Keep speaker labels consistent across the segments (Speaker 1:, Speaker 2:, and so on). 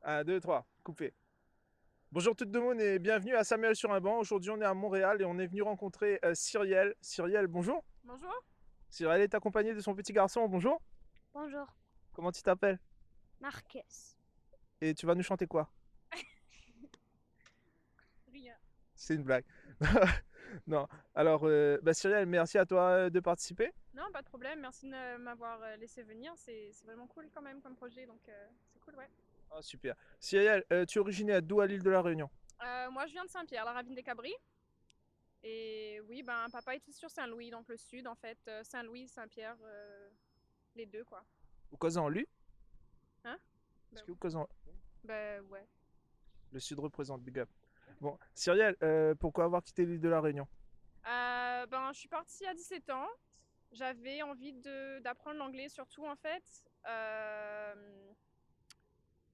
Speaker 1: Un, 2, 3, coupé. Bonjour tout le monde et bienvenue à Samuel sur un banc. Aujourd'hui on est à Montréal et on est venu rencontrer Cyrielle. Cyrielle, bonjour.
Speaker 2: Bonjour.
Speaker 1: Cyrielle est accompagnée de son petit garçon, bonjour.
Speaker 3: Bonjour,
Speaker 1: Comment tu t'appelles?
Speaker 3: Marcus.
Speaker 1: Et tu vas nous chanter quoi?
Speaker 2: Rien.
Speaker 1: C'est une blague. Non. Alors, Cyrielle, merci à toi de participer.
Speaker 2: Non, pas de problème. Merci de m'avoir laissé venir. C'est vraiment cool quand même comme projet, donc c'est cool, ouais.
Speaker 1: Ah, super. Cyrielle, tu es originaire d'où à l'île de la Réunion?
Speaker 2: Moi, je viens de Saint-Pierre, la ravine des Cabris. Et oui, ben, papa est sur Saint-Louis, donc le sud, en fait. Saint-Louis, Saint-Pierre, les deux, quoi.
Speaker 1: Vous causez en lui?
Speaker 2: Hein?
Speaker 1: Est-ce
Speaker 2: Ben
Speaker 1: que vous
Speaker 2: oui.
Speaker 1: causez en...
Speaker 2: Ben ouais.
Speaker 1: Le sud représente, big up. Bon, Cyrielle, pourquoi avoir quitté l'île de la Réunion?
Speaker 2: Ben, je suis partie à 17 ans. J'avais envie d'apprendre l'anglais, surtout, en fait.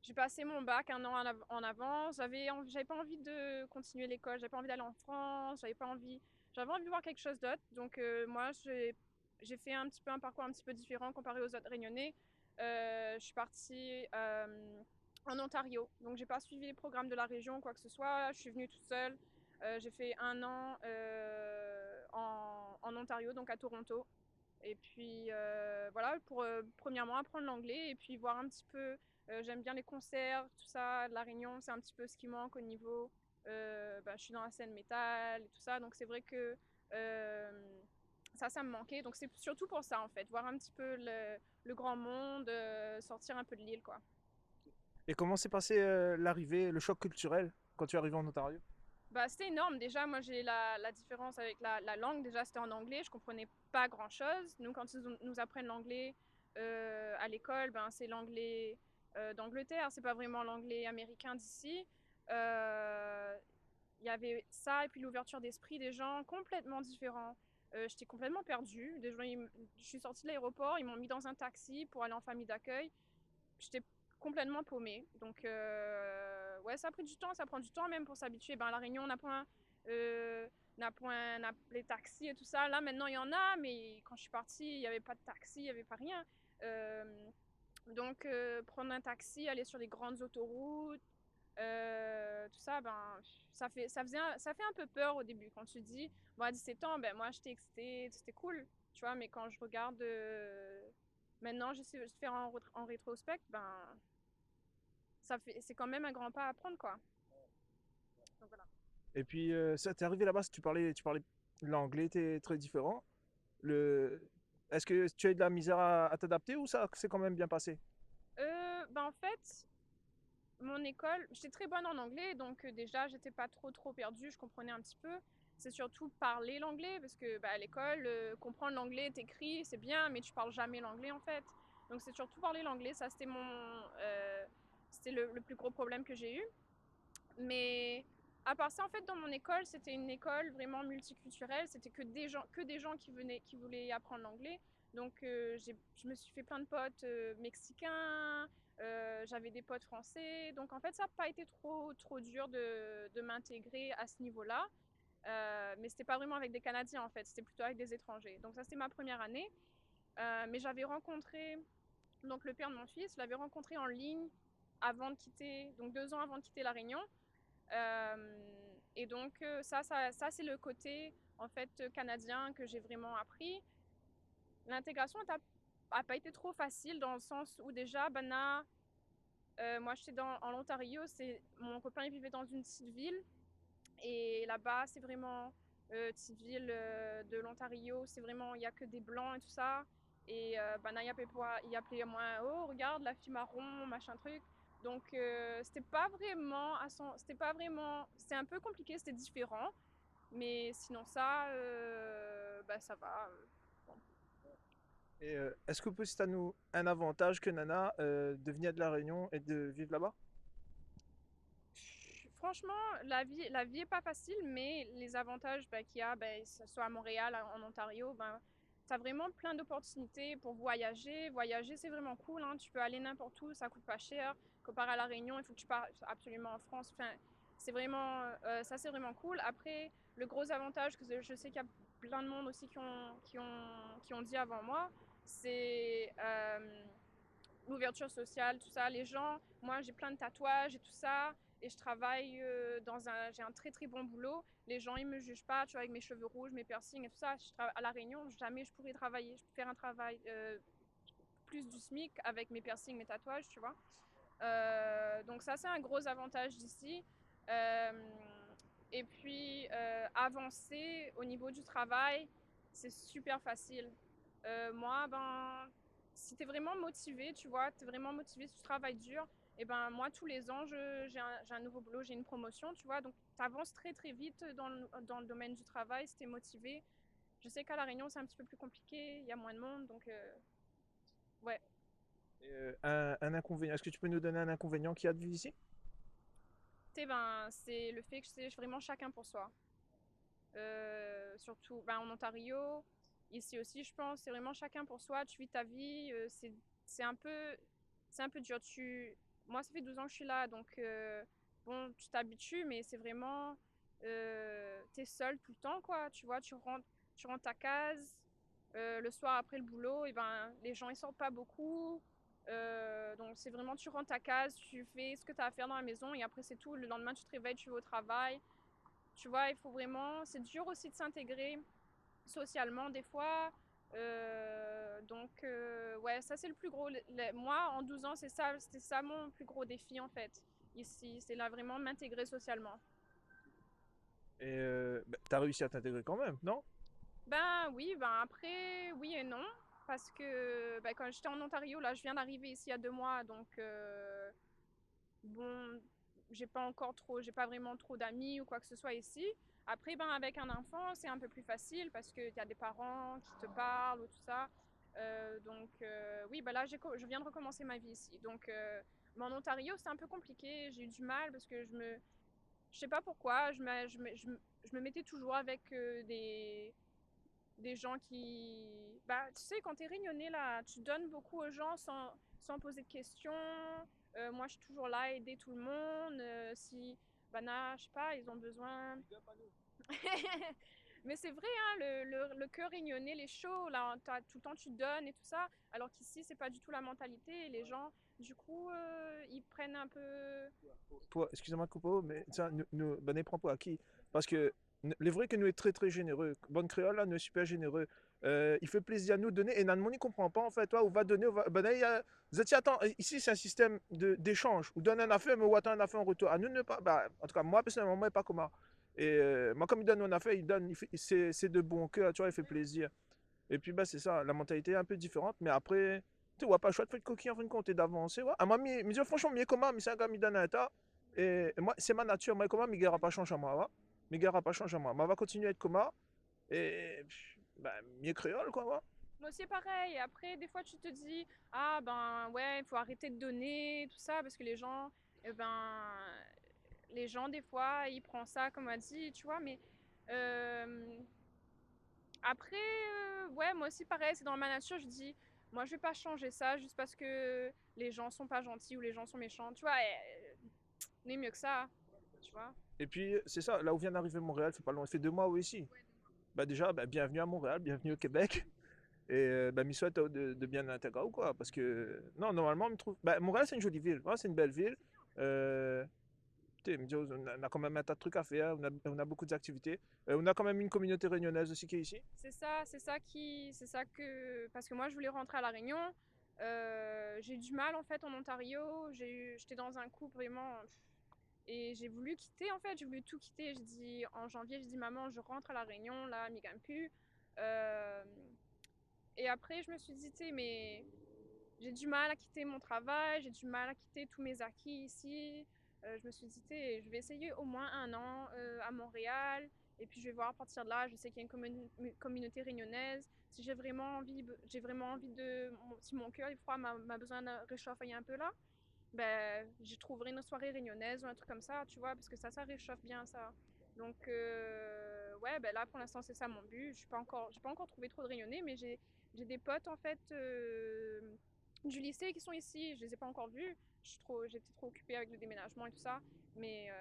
Speaker 2: J'ai passé mon bac un an en avance. J'avais pas envie de continuer l'école. J'avais pas envie d'aller en France. J'avais envie de voir quelque chose d'autre. Donc moi, j'ai fait un petit peu un parcours un petit peu différent comparé aux autres Réunionnais. Je suis partie en Ontario. Donc j'ai pas suivi les programmes de la région, quoi que ce soit. Je suis venue toute seule. J'ai fait un an en Ontario, donc à Toronto. Et puis voilà, pour premièrement apprendre l'anglais et puis voir un petit peu. J'aime bien les concerts, tout ça, de la Réunion, c'est un petit peu ce qui manque au niveau. Je suis dans la scène métal et tout ça, donc c'est vrai que ça me manquait. Donc c'est surtout pour ça en fait, voir un petit peu le grand monde, sortir un peu de l'île quoi.
Speaker 1: Et comment s'est passé l'arrivée, le choc culturel quand tu es arrivé en Ontario?
Speaker 2: Bah, c'était énorme. Déjà, moi, j'ai la différence avec la langue. Déjà, c'était en anglais. Je comprenais pas grand-chose. Nous, quand ils nous apprennent l'anglais à l'école, ben, c'est l'anglais d'Angleterre. C'est pas vraiment l'anglais américain d'ici. Euh, Il y avait ça et puis l'ouverture d'esprit des gens complètement différents. J'étais complètement perdue. Je suis sortie de l'aéroport, ils m'ont mis dans un taxi pour aller en famille d'accueil. J'étais complètement paumée. Donc, ouais, ça a pris du temps, ça prend du temps même pour s'habituer. Ben, à La Réunion, euh, on a les taxis et tout ça. Là, maintenant, il y en a, mais quand je suis partie, il n'y avait pas de taxi, il n'y avait pas rien. Donc, prendre un taxi, aller sur les grandes autoroutes, tout ça, ben, ça fait un peu peur au début. Quand tu dis, bon, à 17 ans, ben, moi, j'étais excitée, c'était cool, tu vois, mais quand je regarde maintenant, j'essaie de faire en rétrospect, ben, c'est quand même un grand pas à prendre, quoi. Donc voilà.
Speaker 1: Et puis, ça t'es arrivé là-bas, tu parlais l'anglais, t'es très différent. Le... Est-ce que tu as eu de la misère à t'adapter ou ça s'est quand même bien passé?
Speaker 2: Ben, en fait, mon école, j'étais très bonne en anglais, donc déjà, j'étais pas trop perdue, je comprenais un petit peu. C'est surtout parler l'anglais, parce que bah, à l'école, comprendre l'anglais, t'écris, c'est bien, mais tu parles jamais l'anglais en fait. Donc c'est surtout parler l'anglais, ça c'était le plus gros problème que j'ai eu. Mais à part ça, en fait, dans mon école, c'était une école vraiment multiculturelle. C'était que des gens qui voulaient apprendre l'anglais. Donc, je me suis fait plein de potes mexicains. J'avais des potes français. Donc, en fait, ça n'a pas été trop dur de m'intégrer à ce niveau-là. Mais c'était pas vraiment avec des Canadiens, en fait. C'était plutôt avec des étrangers. Donc, ça, c'était ma première année. Mais j'avais rencontré, donc le père de mon fils, je l'avais rencontré en ligne avant de quitter, donc 2 ans avant de quitter La Réunion. Et donc, ça c'est le côté en fait canadien que j'ai vraiment appris. L'intégration a pas été trop facile dans le sens où déjà, moi j'étais en Ontario, mon copain il vivait dans une petite ville et là-bas c'est vraiment petite ville de l'Ontario, c'est vraiment il y a que des blancs et tout ça. Et Bana il appelait moi oh regarde la fille marron machin truc. Donc c'était pas vraiment, c'était un peu compliqué, c'était différent, mais sinon ça, ça va. Bon.
Speaker 1: Et est-ce que peut-être à nous un avantage que Nana de venir de la Réunion et de vivre là-bas?
Speaker 2: Franchement, la vie est pas facile, mais les avantages qu'il y a, que ce soit à Montréal, en Ontario, tu as vraiment plein d'opportunités pour voyager. Voyager, c'est vraiment cool, hein. Tu peux aller n'importe où, ça coûte pas cher. Comparé à La Réunion, il faut que tu partes absolument en France. Enfin, ça c'est vraiment cool. Après, le gros avantage que je sais qu'il y a plein de monde aussi qui ont dit avant moi, c'est l'ouverture sociale, tout ça. Les gens, moi j'ai plein de tatouages et tout ça, et je travaille j'ai un très très bon boulot. Les gens ils me jugent pas, tu vois, avec mes cheveux rouges, mes piercings et tout ça. À La Réunion, jamais je pourrais travailler. Je peux faire un travail plus du SMIC avec mes piercings, mes tatouages, tu vois. Donc ça c'est un gros avantage d'ici. Euh, et puis avancer au niveau du travail, c'est super facile. Moi, ben, si tu es vraiment motivé, tu vois, tu es vraiment motivé, si tu travailles dur, et ben moi tous les ans j'ai un nouveau boulot, j'ai une promotion, tu vois, donc tu avances très très vite dans le domaine du travail si tu es motivé. Je sais qu'à La Réunion c'est un petit peu plus compliqué, il y a moins de monde, donc ouais.
Speaker 1: Et, un inconvénient, est-ce que tu peux nous donner un inconvénient qu'il y a de vivre ici?
Speaker 2: Tu sais, ben, c'est le fait que c'est vraiment chacun pour soi. Surtout ben, en Ontario, ici aussi je pense, c'est vraiment chacun pour soi, tu vis ta vie, c'est un peu, c'est un peu dur. Moi ça fait 12 ans que je suis là, donc bon, tu t'habitues, mais c'est vraiment, t'es seul tout le temps, quoi, tu vois, tu rentres ta case, le soir après le boulot, et ben, les gens ils sortent pas beaucoup. Donc c'est vraiment tu rentres ta case, tu fais ce que tu as à faire dans la maison et après c'est tout. Le lendemain tu te réveilles, tu vas au travail. Tu vois, il faut vraiment. C'est dur aussi de s'intégrer socialement des fois. Ouais, ça c'est le plus gros. Moi, en 12 ans, c'était ça mon plus gros défi en fait. Ici, c'est là vraiment m'intégrer socialement.
Speaker 1: Et t'as réussi à t'intégrer quand même, non?
Speaker 2: Ben oui, ben après, oui et non. Parce que ben, quand j'étais en Ontario, là, je viens d'arriver ici il y a 2 mois, donc bon, j'ai pas vraiment trop d'amis ou quoi que ce soit ici. Après, ben, avec un enfant, c'est un peu plus facile parce qu'il y a des parents qui te parlent ou tout ça. Oui, ben là, je viens de recommencer ma vie ici. Donc, mais en Ontario, c'est un peu compliqué. J'ai eu du mal parce que je sais pas pourquoi, je me mettais toujours avec des gens qui. Bah, tu sais, quand t'es réunionnais, là, tu donnes beaucoup aux gens sans poser de questions. Moi, je suis toujours là à aider tout le monde. Si, Bana, je sais pas, ils ont besoin. Mais c'est vrai, hein, le cœur réunionnais, les chauds, là, tout le temps tu donnes et tout ça. Alors qu'ici, c'est pas du tout la mentalité. Et les gens, du coup, ils prennent un peu.
Speaker 1: Excusez-moi, Coupeau, mais ça, ben, ne prend pas à qui? Parce que les vrais que nous est très très généreux. Bonne créole, là, nous est super généreux. Il fait plaisir à nous donner et nan, ne comprend pas en fait. Toi, on va donner, ben, là, vous êtes attends, ici c'est un système d'échange. On donne un affaire, mais on attend un affaire en retour. À nous ne pas, bah, en tout cas, moi personnellement, moi, pas comment. Et moi, comme il donne un affaire, c'est de bon cœur, tu vois, il fait plaisir. Et puis, bah, c'est ça, la mentalité est un peu différente, mais après, tu vois, pas le choix de faire de coquille en fin de compte et d'avancer. Ouais. Ah, moi, me dire franchement, mieux comment, mais c'est un gars, me donne un tas. Et moi, c'est ma nature, moi, comment, mais il pas changé à moi, ouais. Mais il pas changé à moi. Moi, va continuer à être comme moi. Et, bah, mieux créole, quoi, ouais.
Speaker 2: Moi aussi, pareil. Après, des fois, tu te dis, ah ben ouais, il faut arrêter de donner, tout ça, parce que eh ben, les gens, des fois, ils prennent ça comme on a dit, tu vois, mais euh, après, ouais, moi aussi, pareil, c'est dans ma nature, je dis, moi, je vais pas changer ça juste parce que les gens sont pas gentils ou les gens sont méchants, tu vois, on est mieux que ça, tu vois.
Speaker 1: Et puis, c'est ça, là où vient d'arriver Montréal, fait pas long, il fait 2 mois, oui, ici. Bah, déjà, bah, bienvenue à Montréal, bienvenue au Québec. Et bah, me souhaite de bien l'intégrer ou quoi. Parce que, non, normalement, je me trouve. Bah, Montréal, c'est une jolie ville. Ouais, c'est une belle ville. Euh, Tu sais, me dit, on a quand même un tas de trucs à faire. On a beaucoup d'activités. On a quand même une communauté réunionnaise aussi qui est ici.
Speaker 2: C'est ça que, parce que moi, je voulais rentrer à La Réunion. J'ai eu du mal en fait en Ontario. J'étais dans un couple vraiment. Et j'ai voulu quitter en fait, j'ai voulu tout quitter. J'ai dit en janvier, j'ai dit maman, je rentre à La Réunion, là, Migampu. Euh, et après, je me suis dit, tu sais, mais j'ai du mal à quitter mon travail, j'ai du mal à quitter tous mes acquis ici. Je me suis dit, tu sais, je vais essayer au moins un an à Montréal. Et puis je vais voir à partir de là, je sais qu'il y a une communauté réunionnaise. Si j'ai vraiment envie si mon cœur est froid, m'a besoin de réchauffer un peu là, ben, je trouverai une soirée réunionnaise ou un truc comme ça, tu vois, parce que ça réchauffe bien ça. Donc, ouais, ben là, pour l'instant, c'est ça mon but. J'ai pas encore trouvé trop de réunionnais, mais j'ai des potes, en fait, du lycée qui sont ici. Je les ai pas encore vus. J'étais trop occupée avec le déménagement et tout ça. Mais,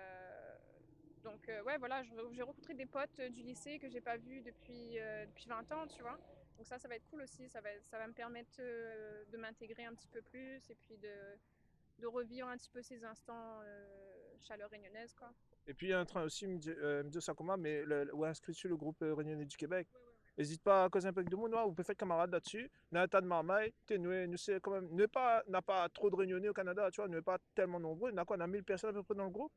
Speaker 2: ouais, voilà, j'ai rencontré des potes du lycée que j'ai pas vus depuis 20 ans, tu vois. Donc ça va être cool aussi. Ça va me permettre de m'intégrer un petit peu plus et puis de revivre un petit peu ces instants chaleur réunionnaise, quoi.
Speaker 1: Et puis, il est en train aussi me dire ça comment, mais ouais, inscrit sur le groupe Réunionnais du Québec. N'hésite pas à causer un peu avec de monde, ouais, vous pouvez faire camarade là-dessus. N'a un tas de marmailles, nous, c'est quand même, n'a pas trop de réunionnais au Canada, tu vois, nous pas tellement nombreux, on a quoi, on a 1000 personnes à peu près dans le groupe.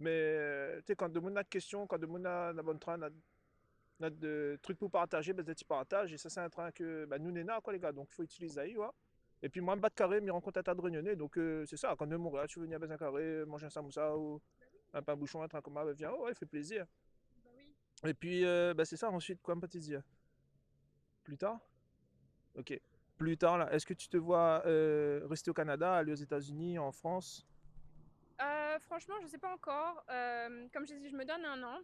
Speaker 1: Mais, tu sais, quand de monde a de questions, quand de monde a la bonne train, a de trucs pour partager, ben, tu partages, et ça, c'est un train que, ben, nous, n'est quoi, les gars, donc il faut utiliser ça, ouais. Et puis, moi, me battre carré, me rencontre un tas de réunionnais, donc c'est ça, quand de Montréal, tu veux venir à un carré, manger un samoussa ou un pain bouchon, un train comme ça, ben, viens, oh, ouais, fait plaisir.
Speaker 2: Bah oui.
Speaker 1: Et puis, ben, c'est ça, ensuite, quoi, me pas te dire. Plus tard? Ok. Plus tard, là, est-ce que tu te vois rester au Canada, aller aux États-Unis, en France?
Speaker 2: Franchement, je sais pas encore. Comme j'ai dit, je me donne un an.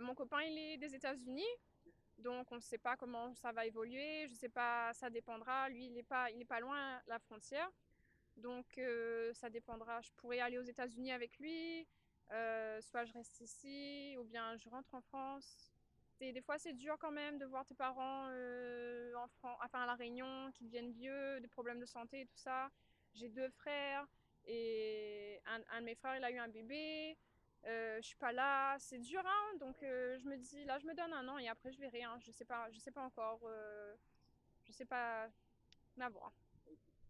Speaker 2: Mon copain, il est des États-Unis, donc on ne sait pas comment ça va évoluer. Je sais pas, ça dépendra. Lui, il est pas loin la frontière, donc ça dépendra. Je pourrais aller aux États-Unis avec lui, soit je reste ici, ou bien je rentre en France. Des fois, c'est dur quand même de voir tes parents en France, enfin à La Réunion, qui deviennent vieux, des problèmes de santé et tout ça. J'ai deux frères et un de mes frères, il a eu un bébé. Je suis pas là, c'est dur, hein. Donc je me dis, là, je me donne un an et après je verrai. Hein. Je sais pas encore. Je sais pas. À voir.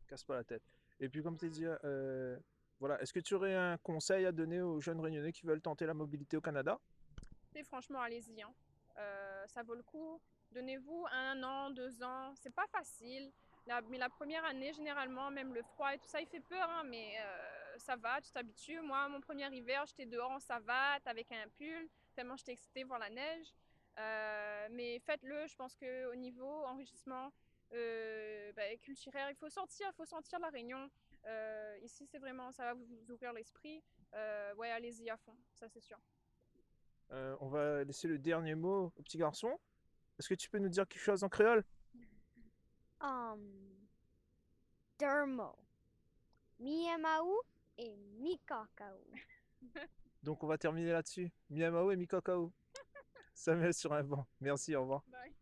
Speaker 1: Casse pas la tête. Et puis, comme tu dis, voilà, est-ce que tu aurais un conseil à donner aux jeunes Réunionnais qui veulent tenter la mobilité au Canada?
Speaker 2: Et franchement, allez-y. Hein. Ça vaut le coup. Donnez-vous un an, 2 ans. C'est pas facile. Mais la première année, généralement, même le froid et tout ça, il fait peur, hein, mais ça va, tu t'habitues. Moi, mon premier hiver, j'étais dehors en savate avec un pull, tellement j'étais excitée voir la neige. Mais faites-le, je pense qu'au niveau enrichissement culturel, il faut sentir la Réunion. Ici, c'est vraiment, ça va vous ouvrir l'esprit. Ouais, allez-y à fond, ça c'est sûr.
Speaker 1: On va laisser le dernier mot au petit garçon. Est-ce que tu peux nous dire quelque chose en créole?
Speaker 3: Dermo. Miamaou et Mikakaou.
Speaker 1: Donc, on va terminer là-dessus. Miamao et Mikakao. Ça met sur un banc. Merci, au revoir.
Speaker 2: Bye.